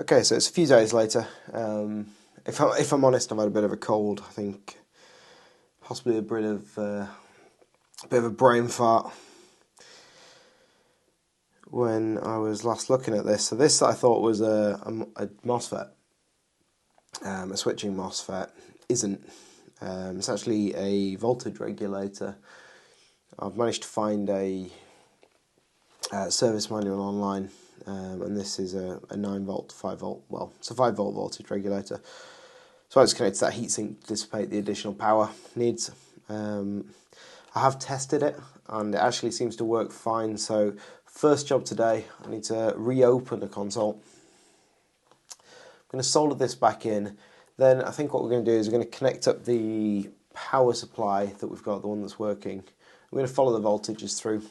Okay, so it's a few days later. If I'm honest, I've had a bit of a cold. I think possibly a bit of a brain fart when I was last looking at this. So this I thought was a MOSFET, a switching MOSFET. Isn't. It's actually a voltage regulator. I've managed to find a service manual online, and this is a 9 volt, 5 volt, well, it's a 5 volt voltage regulator. So I just connected to that heatsink to dissipate the additional power needs. I have tested it, and it actually seems to work fine. So first job today, I need to reopen the console. I'm going to solder this back in. Then I think what we're going to do is we're going to connect up the power supply that we've got, the one that's working. We're going to follow the voltages through,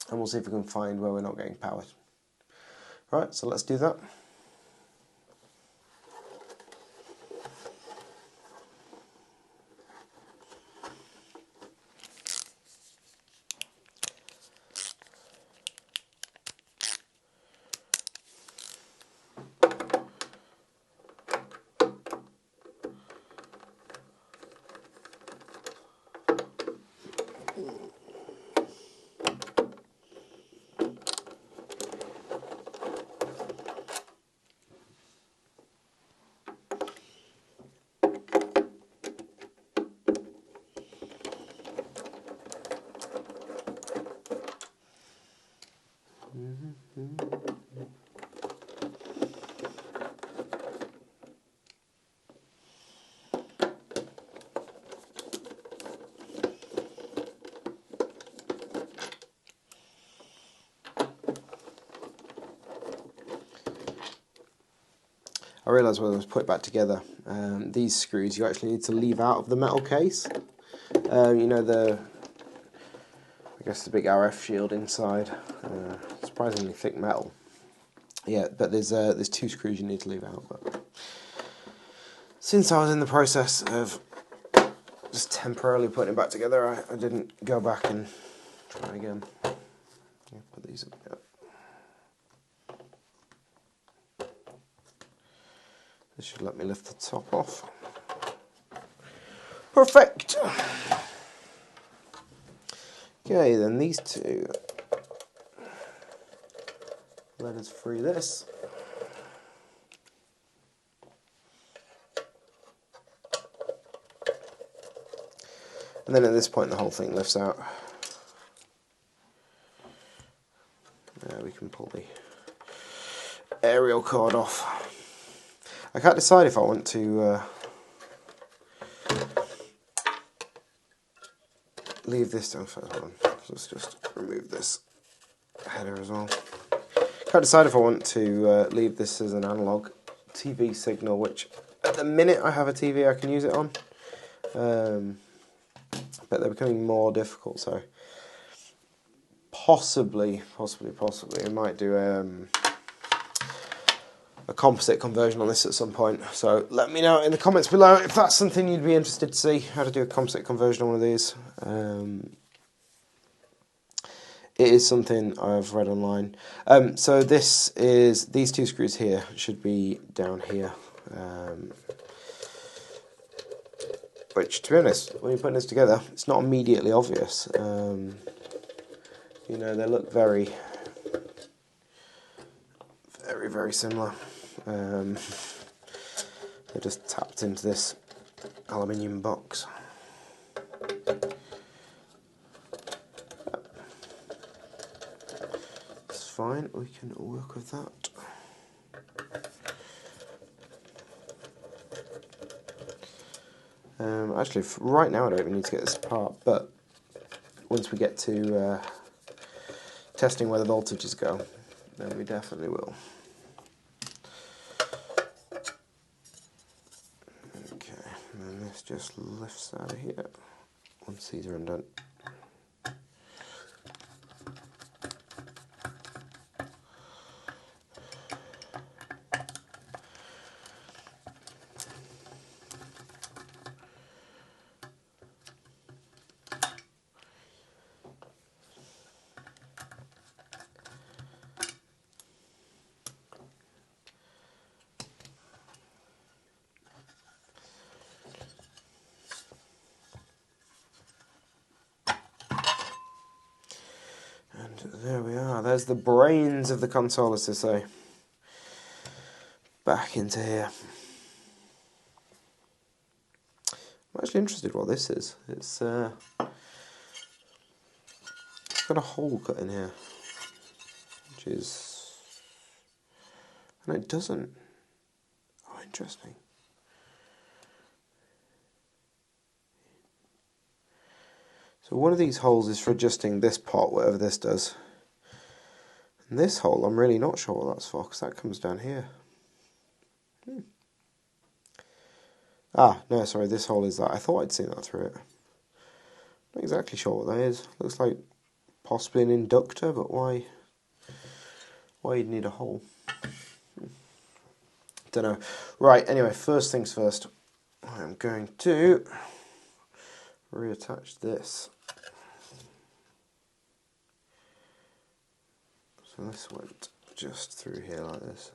and we'll see if we can find where we're not getting power. Right, so let's do that. I realised when I was put it back together, these screws you actually need to leave out of the metal case. You know, I guess the big RF shield inside, surprisingly thick metal. Yeah, but there's 2 screws you need to leave out. But since I was in the process of just temporarily putting it back together, I didn't go back and try again. Yeah, put these up. Yeah. This should let me lift the top off. Perfect! Okay, then these 2. Let us free this. And then at this point the whole thing lifts out. We can pull the aerial cord off. I can't decide if I want to leave this down first. Hold on. Let's just remove this header as well. Can't decide if I want to leave this as an analog TV signal, which at the minute I have a TV I can use it on, but they're becoming more difficult. So possibly, I might do a composite conversion on this at some point. So let me know in the comments below if that's something you'd be interested to see, how to do a composite conversion on one of these. It is something I've read online. So these 2 screws here should be down here. Which, to be honest, when you're putting this together, it's not immediately obvious. You know, they look very similar. They're just tapped into this aluminium box. It's fine, we can work with that. Actually, right now I don't even need to get this apart, but once we get to testing where the voltages go, then we definitely will. Okay, and then this just lifts out of here once these are undone. There's the brains of the console, as they say. Back into here. I'm actually interested what this is. It's got a hole cut in here, which is... and it doesn't. Oh, interesting. So one of these holes is for adjusting this pot, whatever this does. And this hole, I'm really not sure what that's for, because that comes down here. Ah, no, sorry, this hole is that. I thought I'd seen that through it. Not exactly sure what that is. Looks like possibly an inductor, but why you'd need a hole? Don't know. Right, anyway, first things first. I'm going to reattach this. So this went just through here like this.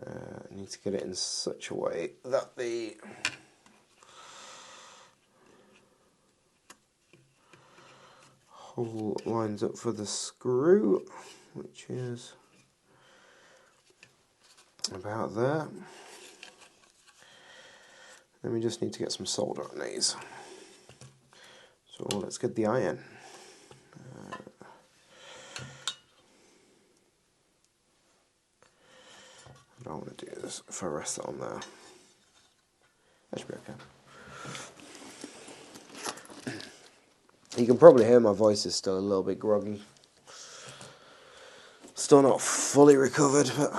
I need to get it in such a way that the hole lines up for the screw, which is about there. Then we just need to get some solder on these. So let's get the iron. I don't want to do this if I rest it on there. That should be okay. You can probably hear my voice is still a little bit groggy. Still not fully recovered, but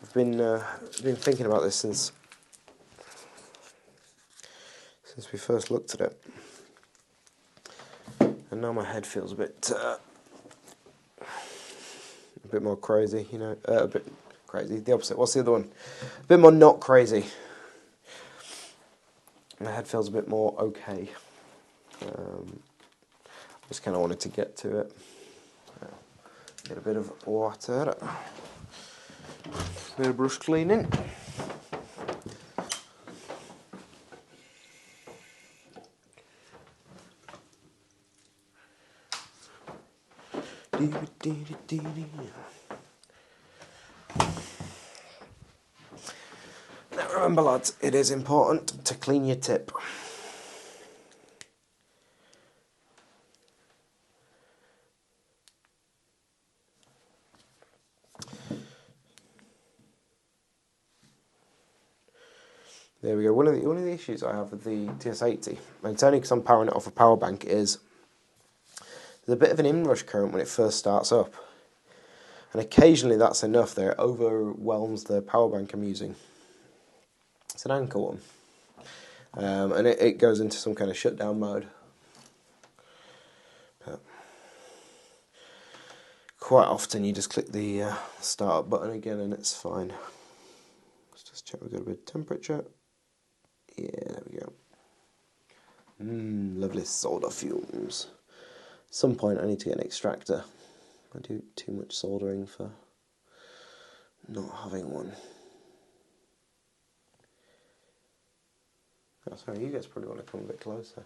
I've been thinking about this since we first looked at it, and now my head feels a bit more crazy, you know, a bit crazy. The opposite. What's the other one? A bit more not crazy. My head feels a bit more okay. Just kind of wanted to get to it. Get a bit of water. A bit of brush cleaning. Now remember, lads, it is important to clean your tip. There we go. One of the issues I have with the TS80, and it's only because I'm powering it off a power bank, is there's a bit of an inrush current when it first starts up, and occasionally that's enough that it overwhelms the power bank I'm using. It's an Anker one, and it goes into some kind of shutdown mode. But quite often you just click the start button again and it's fine. Let's just check we've got a bit of temperature. Yeah, there we go. Lovely solder fumes. At some point I need to get an extractor. I do too much soldering for not having one. Oh, sorry, you guys probably want to come a bit closer.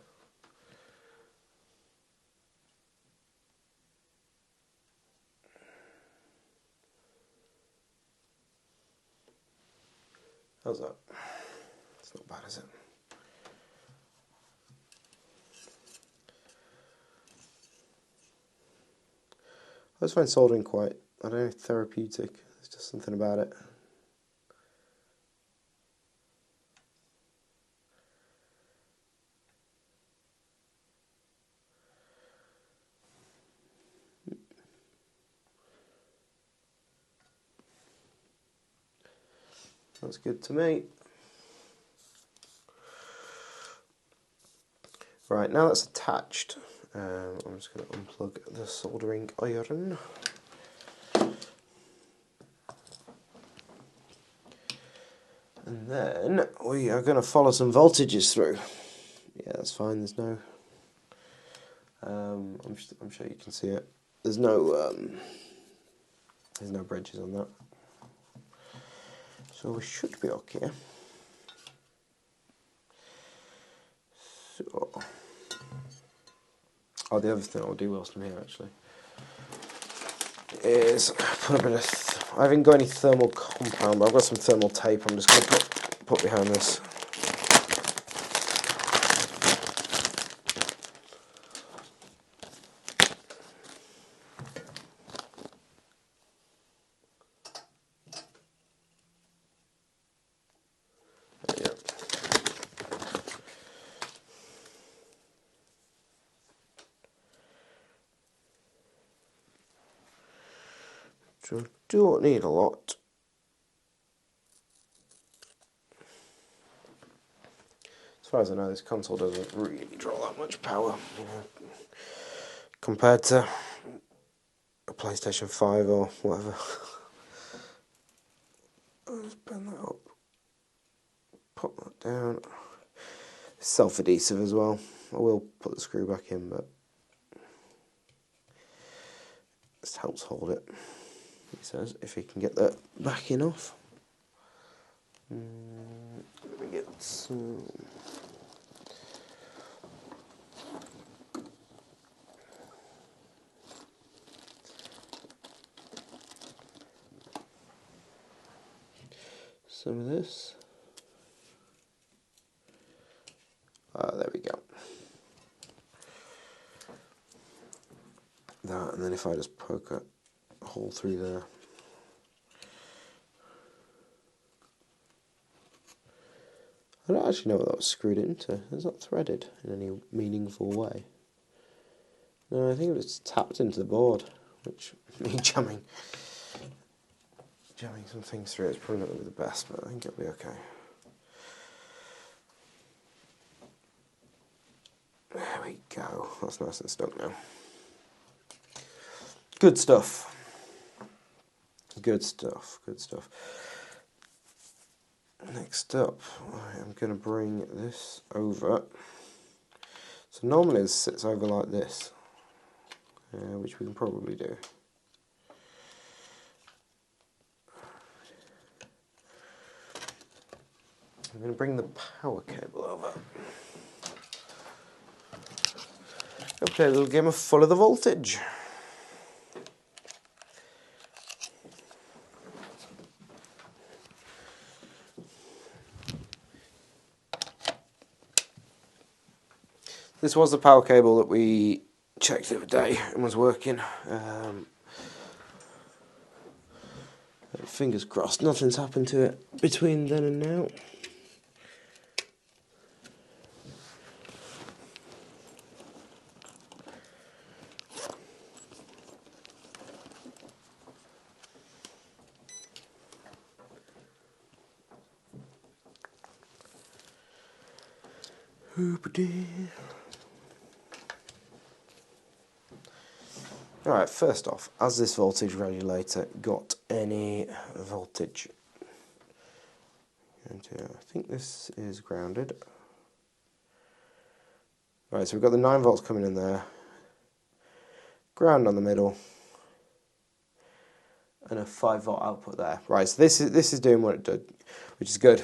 How's that? It's not bad, is it? I just find soldering quite, I don't know, therapeutic. There's just something about it. That's good to me. Right, now that's attached, I'm just going to unplug the soldering iron. And then we are going to follow some voltages through. Yeah, that's fine, there's no... I'm sure you can see it. There's no bridges on that. So we should be okay. Oh, the other thing I'll do whilst I'm here actually is put a bit of. I haven't got any thermal compound, but I've got some thermal tape. I'm just going to put behind this. So I don't need a lot. As far as I know, this console doesn't really draw that much power, you know, compared to a PlayStation 5 or whatever. I'll just bend that up, pop that down. It's self-adhesive as well. I will put the screw back in, but this helps hold it. He says if he can get that backing off. Let me get some. Some of this. There we go. That, and then if I just poke a hole through there. I don't actually know what that was screwed into. It's not threaded in any meaningful way. No, I think it was tapped into the board, which me jamming some things through it's probably not going to be the best, but I think it'll be okay. There we go. That's nice and stuck now. Good stuff. Good stuff. Good stuff. Next up, I am going to bring this over. So normally it sits over like this, which we can probably do. I'm going to bring the power cable over. Go play a little game of Follow the Voltage. This was the power cable that we checked the other day and was working. Fingers crossed nothing's happened to it between then and now. Alright, first off, has this voltage regulator got any voltage? And I think this is grounded. Right, so we've got the 9 volts coming in there, ground on the middle, and a 5 volt output there. Right, so this is doing what it did, which is good.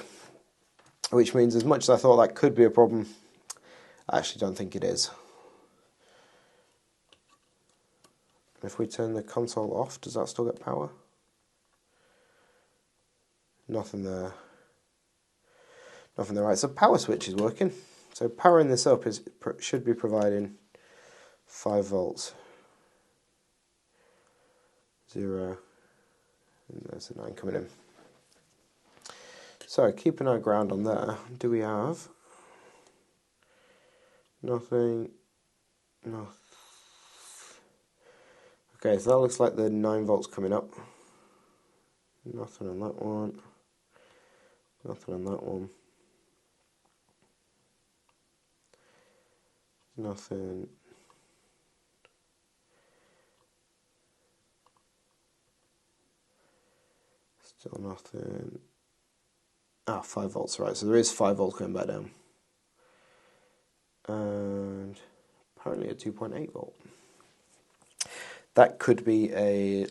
Which means as much as I thought that could be a problem, I actually don't think it is. If we turn the console off, does that still get power? Nothing there. Nothing there. Right, so power switch is working. So powering this up should be providing 5 volts. 0. And there's the 9 coming in. So keeping our ground on there, do we have nothing? No. Okay, so that looks like the 9 volts coming up. Nothing on that one. Nothing on that one. Nothing. Still nothing. 5 volts, right, so there is 5 volts going back down. And apparently a 2.8 volt. That could be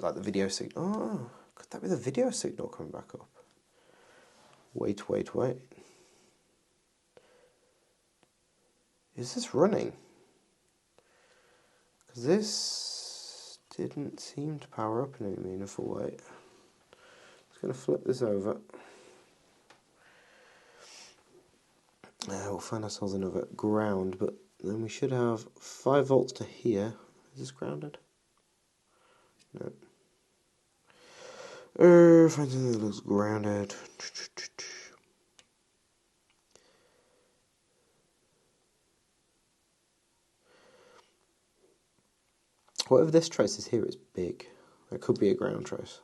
like the video signal. Oh, could that be the video signal coming back up? Wait. Is this running? This didn't seem to power up in any meaningful way. Just going to flip this over. We'll find ourselves another ground, but then we should have 5 volts to here. Is this grounded? No. Find something that looks grounded. Whatever this trace is here is big. That could be a ground trace.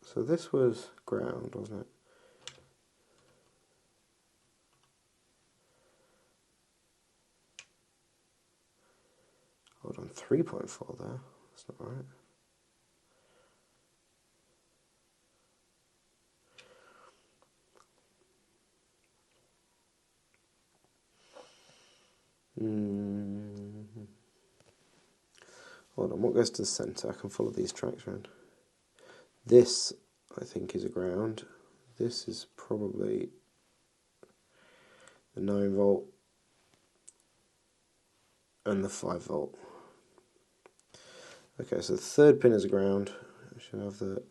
So this was ground, wasn't it? Hold on, 3.4 there. That's not right. Hold on, what goes to the centre? I can follow these tracks around. This, I think, is a ground. This is probably the 9 volt and the 5 volt. Okay, so the third pin is a ground. I should have the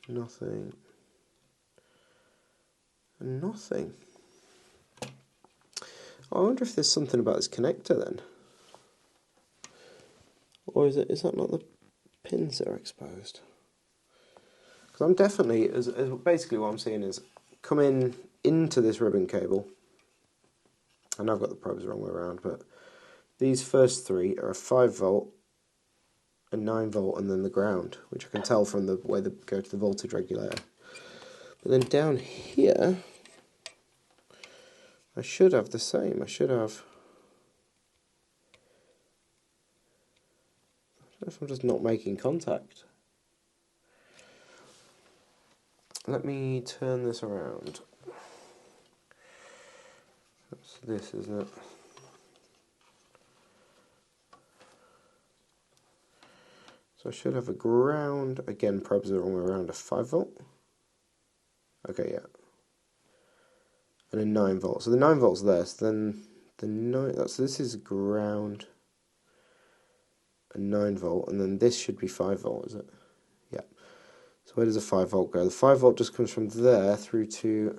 nothing and nothing. I wonder if there's something about this connector then, or is that not the pins that are exposed? Because I'm definitely, as basically what I'm seeing is coming into this ribbon cable, and I've got the probes the wrong way around, but these first 3 are a 5 volt, a 9 volt, and then the ground, which I can tell from the way they go to the voltage regulator. But then down here, I should have the same. I should have, I don't know if I'm just not making contact. Let me turn this around. That's this, isn't it? So I should have a ground, again probes are the wrong way around, a 5 volt. Okay, yeah. And a 9 volt. So the 9 volt's there, so then the 9, so this is ground, a 9 volt, and then this should be 5 volt, is it? Yeah. So where does the 5 volt go? The 5 volt just comes from there through to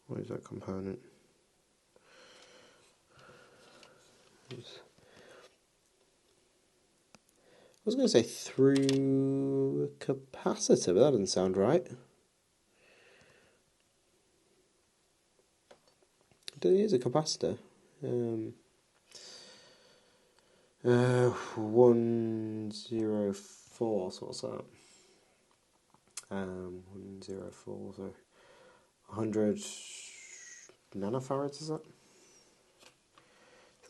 what is that component? I was going to say through a capacitor, but that doesn't sound right. It is a capacitor. 104, so what's that? 104, so 100 nanofarads, is that?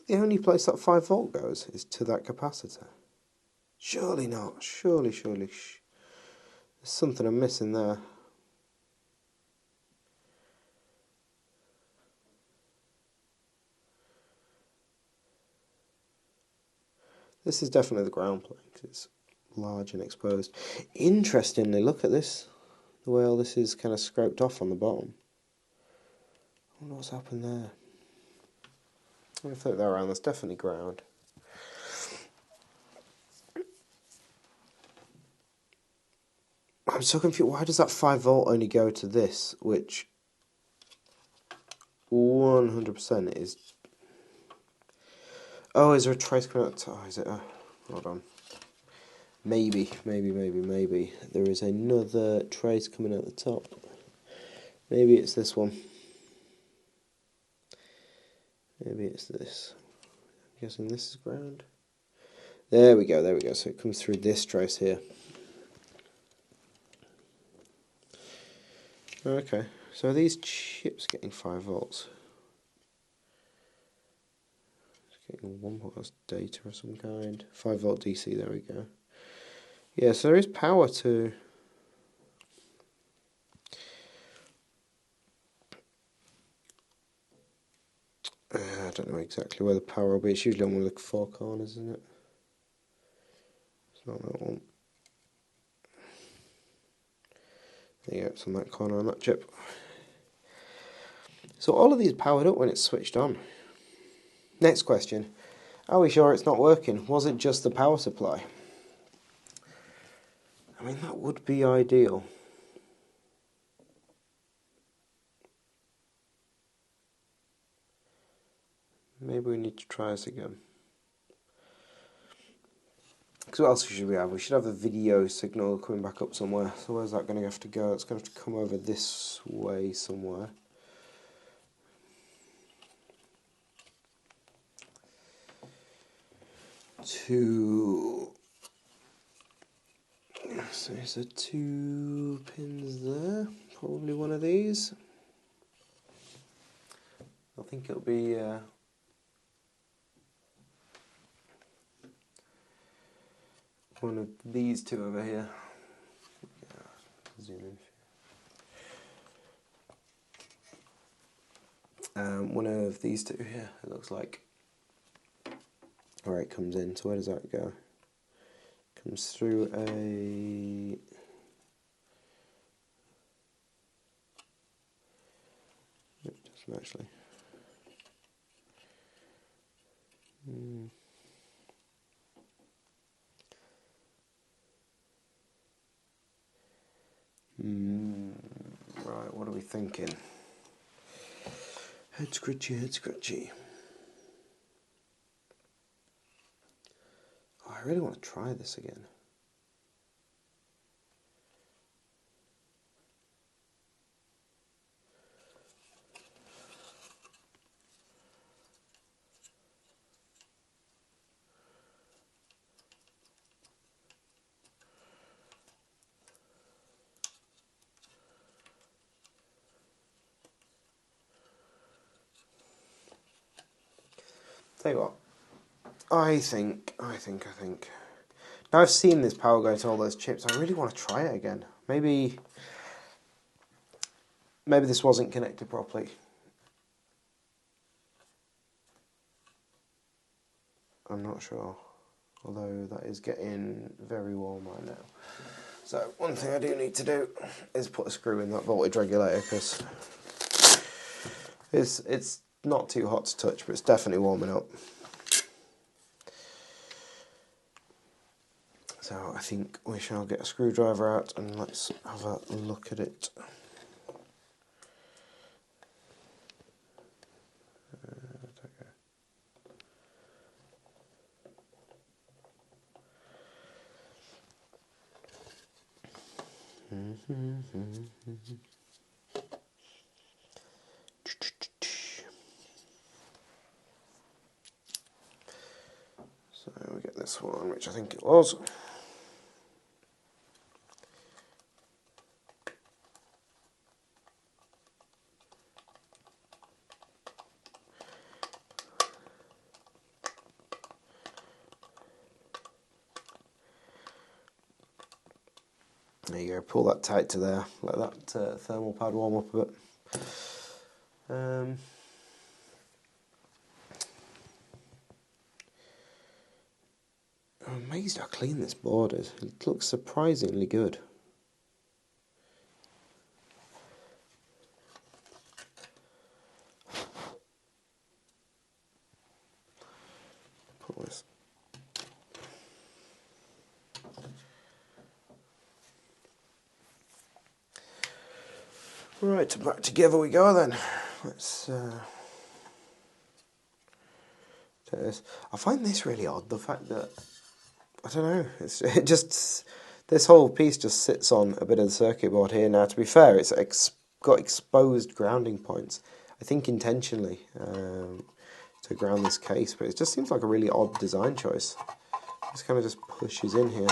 The only place that 5 volt goes is to that capacitor. Surely not. Surely. There's something I'm missing there. This is definitely the ground plane because it's large and exposed. Interestingly, look at this. The way all this is kind of scraped off on the bottom. I wonder what's happened there. I'm going to flip that around. That's definitely ground. I'm so confused. Why does that 5 volt only go to this, which 100% is... Oh, is there a trace coming out? Oh, is it? Hold on. Maybe. There is another trace coming out the top. Maybe it's this one. Maybe it's this. I'm guessing this is ground. There we go. So it comes through this trace here. Okay, so are these chips getting 5 volts? It's getting 1 volt, that's data of some kind. 5 volt DC, there we go. Yeah, so there is power to exactly where the power will be. It's usually on one of the four corners, isn't it? It's not that one. There you go, it's on that corner on that chip. So all of these powered up when it's switched on. Next question. Are we sure it's not working? Was it just the power supply? I mean, that would be ideal. Maybe we need to try this again. Because what else should we have? We should have a video signal coming back up somewhere. So where's that going to have to go? It's going to have to come over this way somewhere. So there's 2 pins there. Probably one of these. I think it'll be one of these 2 over here. Zoom in. One of these 2 here, it looks like. Where it comes in. So where does that go? Comes through a... It doesn't actually. Right, what are we thinking? Head scratchy, head scratchy. Oh, I really want to try this again. Tell you what, I think. Now I've seen this power go to all those chips, I really want to try it again. Maybe this wasn't connected properly. I'm not sure. Although that is getting very warm right now. So one thing I do need to do is put a screw in that voltage regulator, because it's not too hot to touch, but it's definitely warming up. So I think we shall get a screwdriver out and let's have a look at it. So we get this one, which I think it was. There you go, pull that tight to there, let that thermal pad warm up a bit. I'm amazed how clean this board is. It looks surprisingly good. Put this. Right, back together we go then. Let's take this. I find this really odd, the fact that, I don't know, it just, this whole piece just sits on a bit of the circuit board here. Now, to be fair, it's got exposed grounding points, I think intentionally, to ground this case, but it just seems like a really odd design choice. This kind of just pushes in here.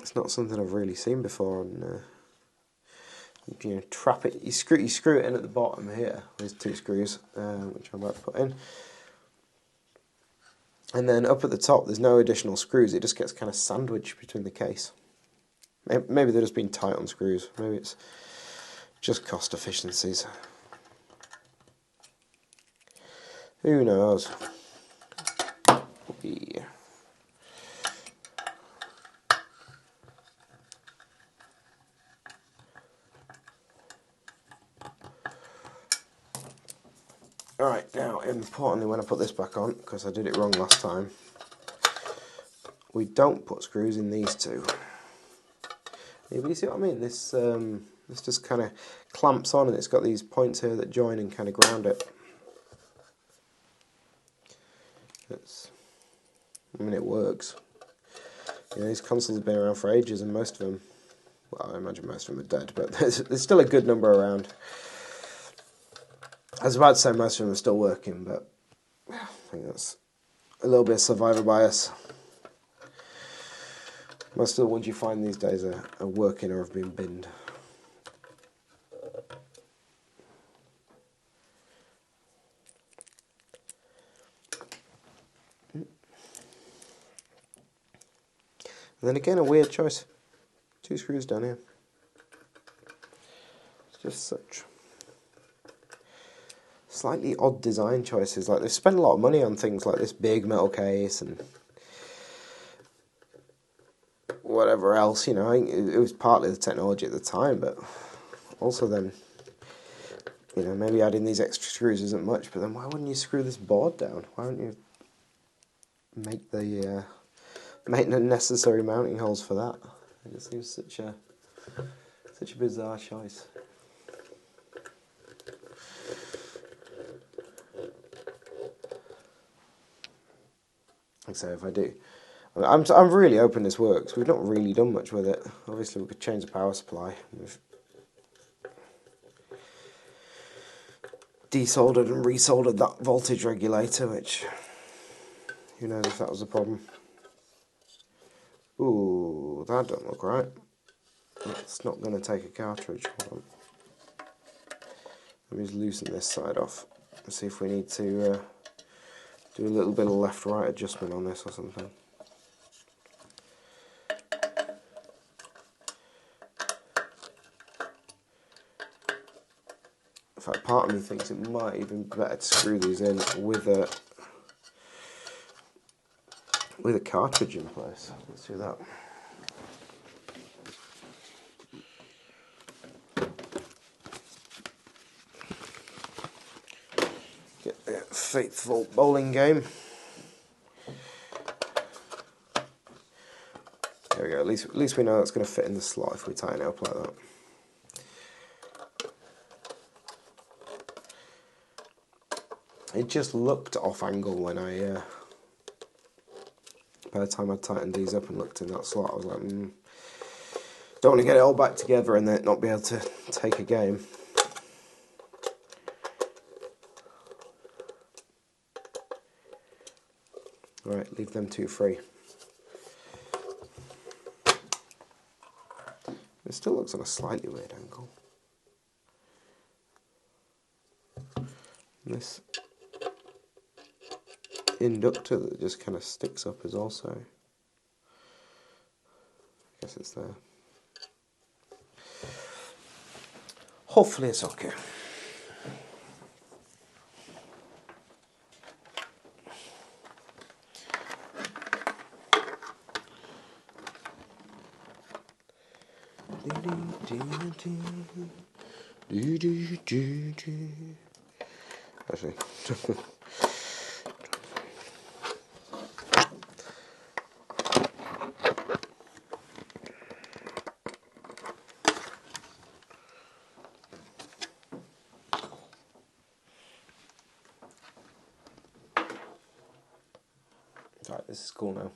It's not something I've really seen before, and you know, trap it. You screw it in at the bottom here. There's 2 screws, which I'm about to put in, and then up at the top, there's no additional screws. It just gets kind of sandwiched between the case. Maybe they're just being tight on screws. Maybe it's just cost efficiencies. Who knows? Yeah. Alright, now importantly when I put this back on, because I did it wrong last time, we don't put screws in these two. Yeah, but you see what I mean? This just kind of clamps on, and it's got these points here that join and kind of ground it. I mean, it works. You know, these consoles have been around for ages, and most of them, well, I imagine most of them are dead, but there's still a good number around. I was about to say most of them are still working, but I think that's a little bit of survivor bias. Most of the ones you find these days are working or have been binned. And then again, a weird choice. 2 screws down here. It's just such slightly odd design choices. Like, they've spent a lot of money on things like this big metal case and whatever else, you know. I think it was partly the technology at the time, but also then, you know, maybe adding these extra screws isn't much, but then why wouldn't you screw this board down? Why wouldn't you make the necessary mounting holes for that? It just seems such a bizarre choice. Like I say, if I do, I'm really hoping this works. We've not really done much with it. Obviously, we could change the power supply. We've desoldered and resoldered that voltage regulator, which, who knows if that was a problem. Ooh, that don't look right. It's not going to take a cartridge. Hold on. Let me just loosen this side off and see if we need to do a little bit of left-right adjustment on this or something. In fact, part of me thinks it might even be better to screw these in with a cartridge in place. Let's do that. Get the faithful bowling game. There we go. At least we know it's going to fit in the slot if we tighten it up like that. It just looked off angle when by the time I tightened these up and looked in that slot, I was like, don't want to get it all back together and then not be able to take a game. Right, leave them two free. It still looks on a slightly weird angle. And this inductor that just kind of sticks up is also, I guess it's there. Hopefully it's okay. Actually. Right, this is cool now.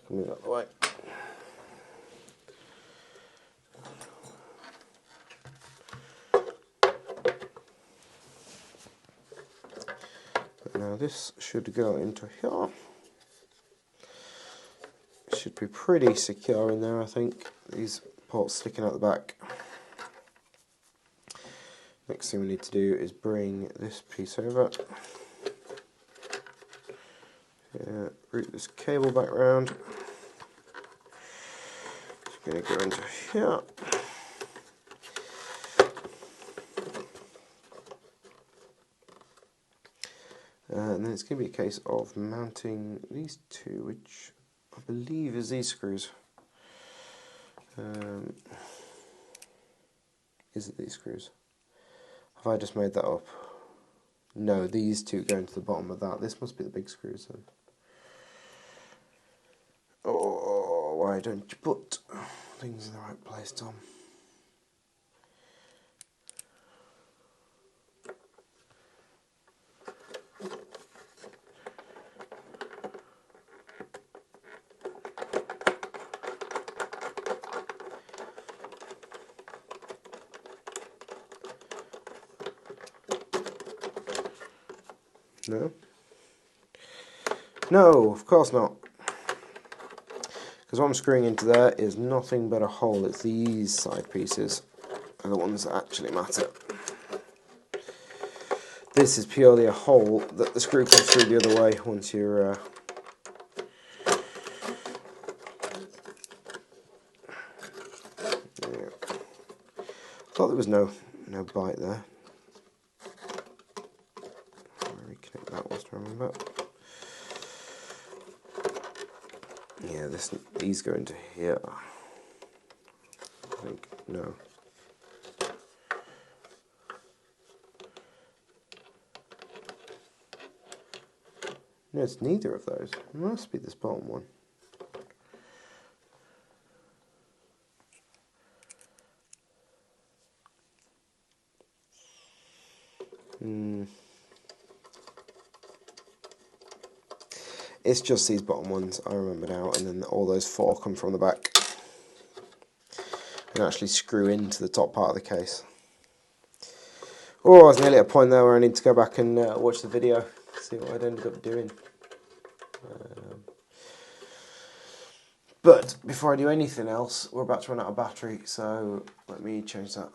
Can move out of the way. Now this should go into here. It should be pretty secure in there, I think. These ports sticking out the back. Next thing we need to do is bring this piece over. Route this cable back round. It's going to go into here. and then it's going to be a case of mounting these two, which I believe is these screws. Is it these screws? Have I just made that up? No, these two go into the bottom of that. This must be the big screws then. Oh, why don't you put things in the right place, Tom? No? No, of course not. Because what I'm screwing into there is nothing but a hole. It's these side pieces are the ones that actually matter. This is purely a hole that the screw comes through the other way once you're... Yeah. Thought there was no bite there. I'll reconnect that whilst I remember. Yeah, these go into here. I think, no. No, it's neither of those. It must be this bottom one. It's just these bottom ones, I remember now, and then all those four come from the back and actually screw into the top part of the case. Oh, I was nearly at a point there where I need to go back and watch the video, see what I'd ended up doing. But before I do anything else, we're about to run out of battery, so let me change that.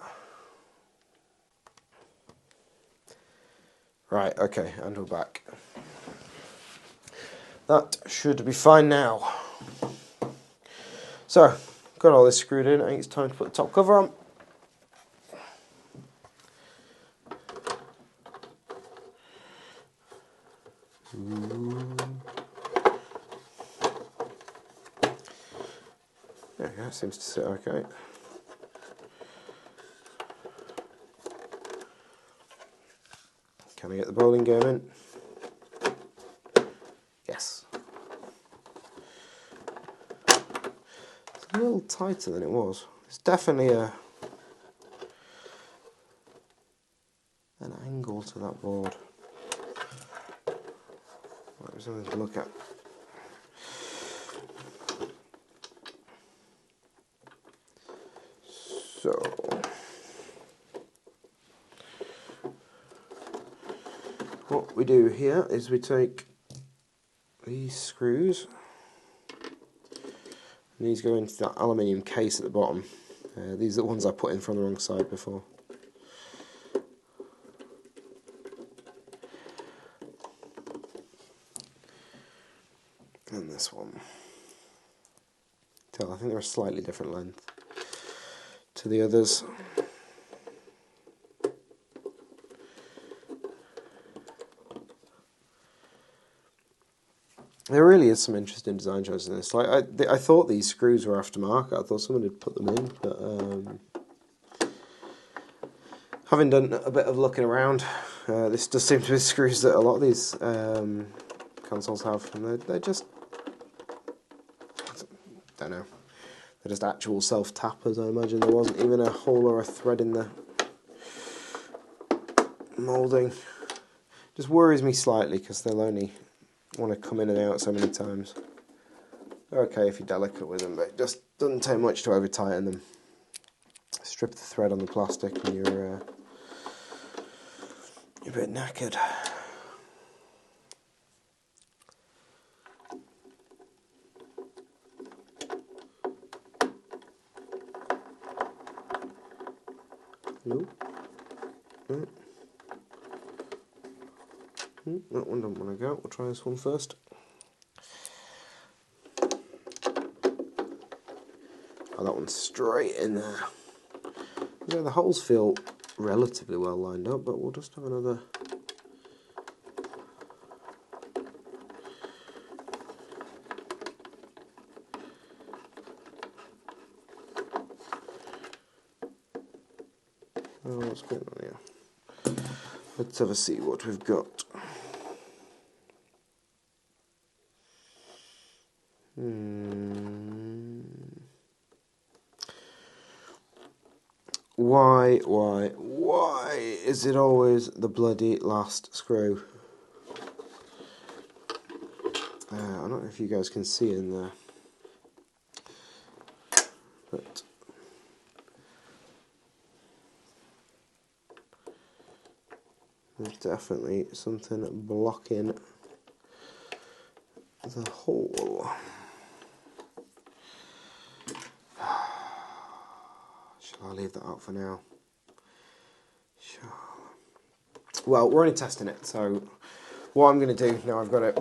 Right, okay, and we're back. That should be fine now. So, got all this screwed in. I think it's time to put the top cover on. There we go, seems to sit okay. Can I get the bowling game in? Yes. It's a little tighter than it was. It's definitely an angle to that board. Right, there's something to look at. So, what we do here is we take these screws, and these go into that aluminium case at the bottom. These are the ones I put in from the wrong side before. And this one. I think they're a slightly different length to the others. There really is some interesting design choices in this. Like I thought these screws were aftermarket. I thought someone had put them in, but having done a bit of looking around, this does seem to be screws that a lot of these consoles have, and they're just, I don't know, they're just actual self-tappers. I imagine there wasn't even a hole or a thread in the moulding. Just worries me slightly because they'll only want to come in and out so many times. They're okay if you're delicate with them, but it just doesn't take much to over tighten them. Strip the thread on the plastic and you're a bit knackered. No. No. That one don't want to go. We'll try this one first. Oh, that one's straight in there. Yeah, the holes feel relatively well lined up, but we'll just have another Oh, what's going on here? Let's have a see what we've got. Why is it always the bloody last screw? I don't know if you guys can see in there, but there's definitely something blocking the hole. Shall I leave that out for now? Sure. Well, we're only testing it, so what I'm going to do now, I've got it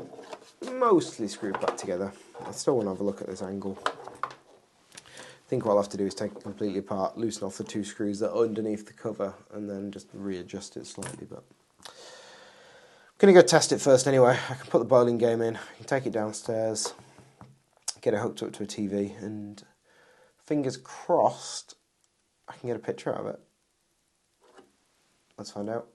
mostly screwed back together. I still want to have a look at this angle. I think what I'll have to do is take it completely apart, loosen off the 2 screws that are underneath the cover, and then just readjust it slightly. But I'm going to go test it first anyway. I can put the bowling game in, I can take it downstairs, get it hooked up to a TV, and fingers crossed I can get a picture out of it. Let's find out.